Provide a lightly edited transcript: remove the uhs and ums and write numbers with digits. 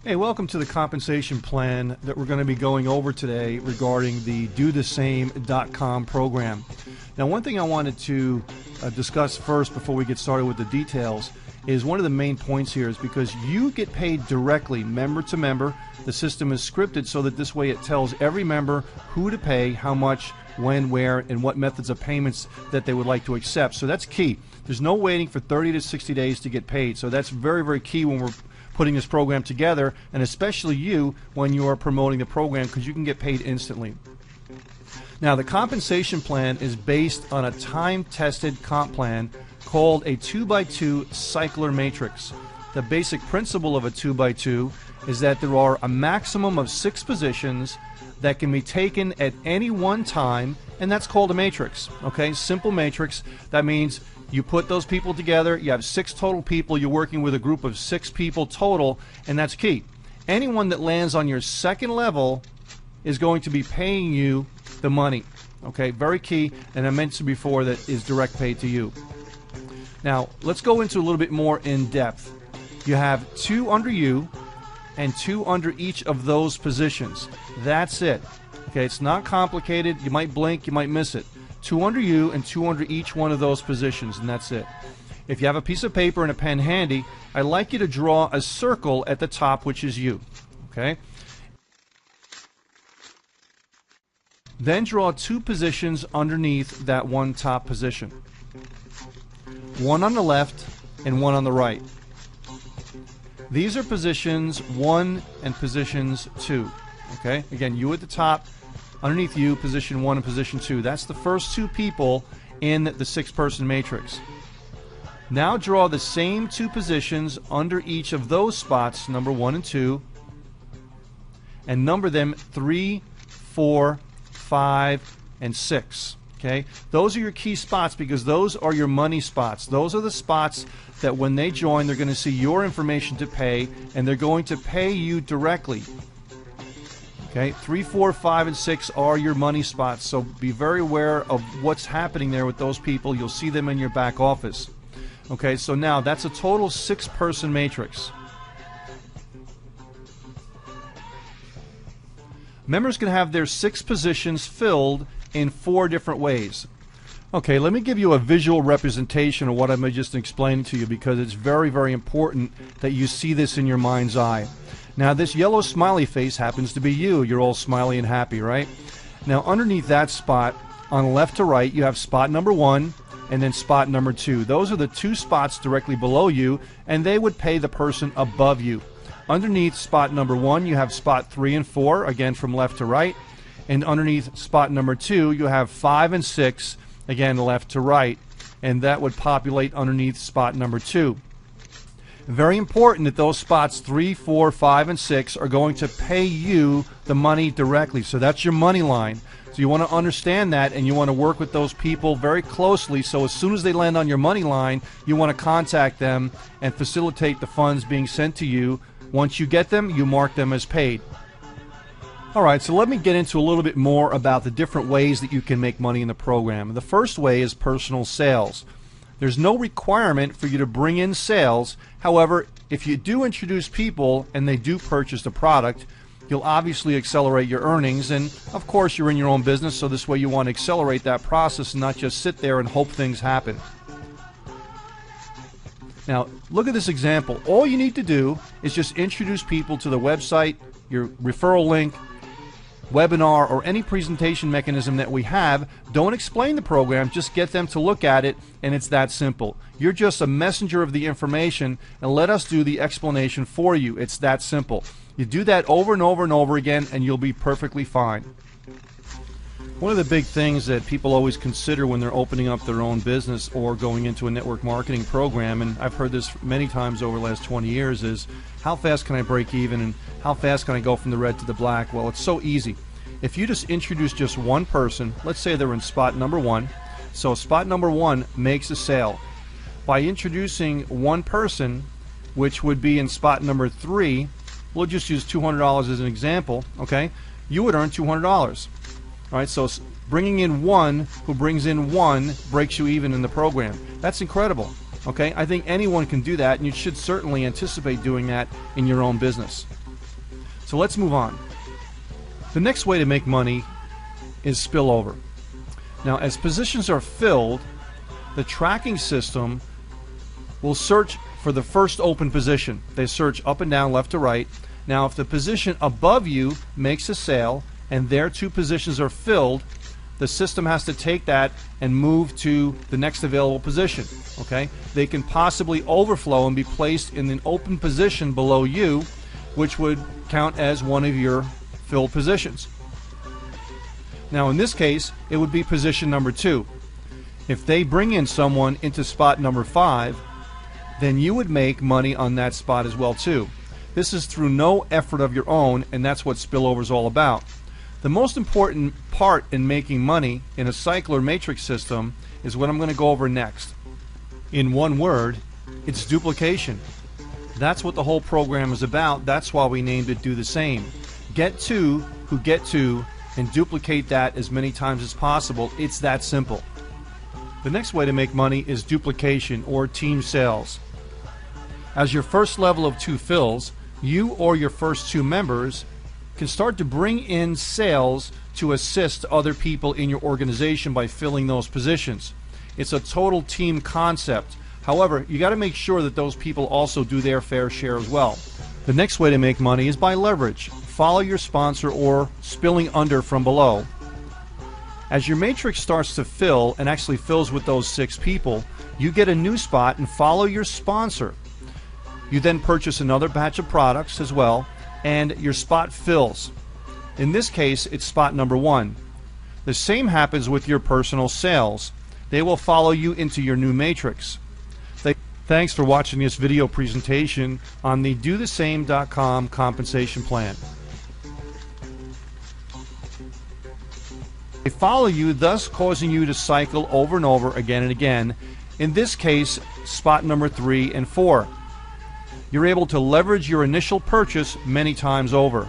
Hey, welcome to the compensation plan that we're going to be going over today regarding the DoTheSame.com program. Now, one thing I wanted to discuss first before we get started with the details is one of the main points here is because you get paid directly, member to member. The system is scripted so that this way it tells every member who to pay, how much, when, where, and what methods of payments that they would like to accept. So that's key. There's no waiting for 30 to 60 days to get paid. So that's very, very key when we're putting this program together, and especially you when you are promoting the program, because you can get paid instantly. Now, the compensation plan is based on a time-tested comp plan called a 2x2 cycler matrix. The basic principle of a 2x2 is that there are a maximum of 6 positions that can be taken at any one time, and that's called a matrix. Okay, simple matrix. That means you put those people together, you have 6 total people, you're working with a group of 6 people total, and that's key. Anyone that lands on your second level is going to be paying you the money. Okay, very key, and I mentioned before that is direct pay to you. Now, let's go into a little bit more in depth. You have 2 under you and 2 under each of those positions. That's it. Okay, it's not complicated. You might blink, you might miss it. 2 under you and 2 under each one of those positions, and that's it. If you have a piece of paper and a pen handy, I'd like you to draw a circle at the top, which is you. Okay? Then draw 2 positions underneath that one top position. One on the left and one on the right. These are positions 1 and positions 2. Okay? Again, you at the top, underneath you, position 1 and position 2. That's the first 2 people in the 6-person matrix. Now draw the same 2 positions under each of those spots, number 1 and 2, and number them 3, 4, 5, and 6. Okay? Those are your key spots because those are your money spots. Those are the spots that when they join, they're going to see your information to pay, and they're going to pay you directly. Okay, 3, 4, 5, and 6 are your money spots, so be very aware of what's happening there with those people. You'll see them in your back office. Okay, so now that's a total 6-person matrix. Members can have their 6 positions filled in 4 different ways. Okay, let me give you a visual representation of what I'm just explaining to you because it's very, very important that you see this in your mind's eye. Now, this yellow smiley face happens to be you. You're all smiley and happy, right? Now, underneath that spot, on left to right, you have spot number 1 and then spot number 2. Those are the 2 spots directly below you, and they would pay the person above you. Underneath spot number 1, you have spot 3 and 4, again from left to right. And underneath spot number 2, you have 5 and 6, again left to right. And that would populate underneath spot number 2. Very important that those spots 3, 4, 5, and 6 are going to pay you the money directly. So that's your money line. So you want to understand that, and you want to work with those people very closely. So as soon as they land on your money line, you want to contact them and facilitate the funds being sent to you. Once you get them, you mark them as paid. All right, so let me get into a little bit more about the different ways that you can make money in the program. The first way is personal sales. There's no requirement for you to bring in sales. However, if you do introduce people and they do purchase the product, you'll obviously accelerate your earnings. And of course, you're in your own business, so this way you want to accelerate that process and not just sit there and hope things happen. Now, look at this example. All you need to do is just introduce people to the website, your referral link, webinar, or any presentation mechanism that we have. Don't explain the program, just get them to look at it, and it's that simple. You're just a messenger of the information, and let us do the explanation for you. It's that simple. You do that over and over and over again, and you'll be perfectly fine. One of the big things that people always consider when they're opening up their own business or going into a network marketing program, and I've heard this many times over the last 20 years, is how fast can I break even and how fast can I go from the red to the black? Well, it's so easy. If you just introduce just one person, let's say they're in spot number 1, so spot number 1 makes a sale. By introducing one person, which would be in spot number 3, we'll just use $200 as an example, okay? You would earn $200. All right, so bringing in one who brings in one breaks you even in the program. That's incredible. Okay, I think anyone can do that, and you should certainly anticipate doing that in your own business. So let's move on. The next way to make money is spillover. Now, as positions are filled, the tracking system will search for the first open position. They search up and down, left to right. Now, if the position above you makes a sale and their two positions are filled, the system has to take that and move to the next available position. Okay? They can possibly overflow and be placed in an open position below you, which would count as one of your filled positions. Now, in this case, it would be position number 2. If they bring in someone into spot number 5, then you would make money on that spot as well too. This is through no effort of your own, and that's what spillover is all about. The most important part in making money in a cycle or matrix system is what I'm going to go over next. In one word, it's duplication. That's what the whole program is about. That's why we named it Do the Same. Get two who get to and duplicate that as many times as possible. It's that simple. The next way to make money is duplication or team sales. As your first level of 2 fills, you or your first 2 members can start to bring in sales to assist other people in your organization by filling those positions. It's a total team concept. However, you got to make sure that those people also do their fair share as well. The next way to make money is by leverage. Follow your sponsor or spilling under from below. As your matrix starts to fill and actually fills with those 6 people, you get a new spot and follow your sponsor. You then purchase another batch of products as well, and your spot fills. In this case, it's spot number 1. The same happens with your personal sales. They will follow you into your new matrix. Thanks for watching this video presentation on the DoTheSame.com compensation plan. They follow you, thus causing you to cycle over and over again and again. In this case, spot number 3 and 4. You're able to leverage your initial purchase many times over.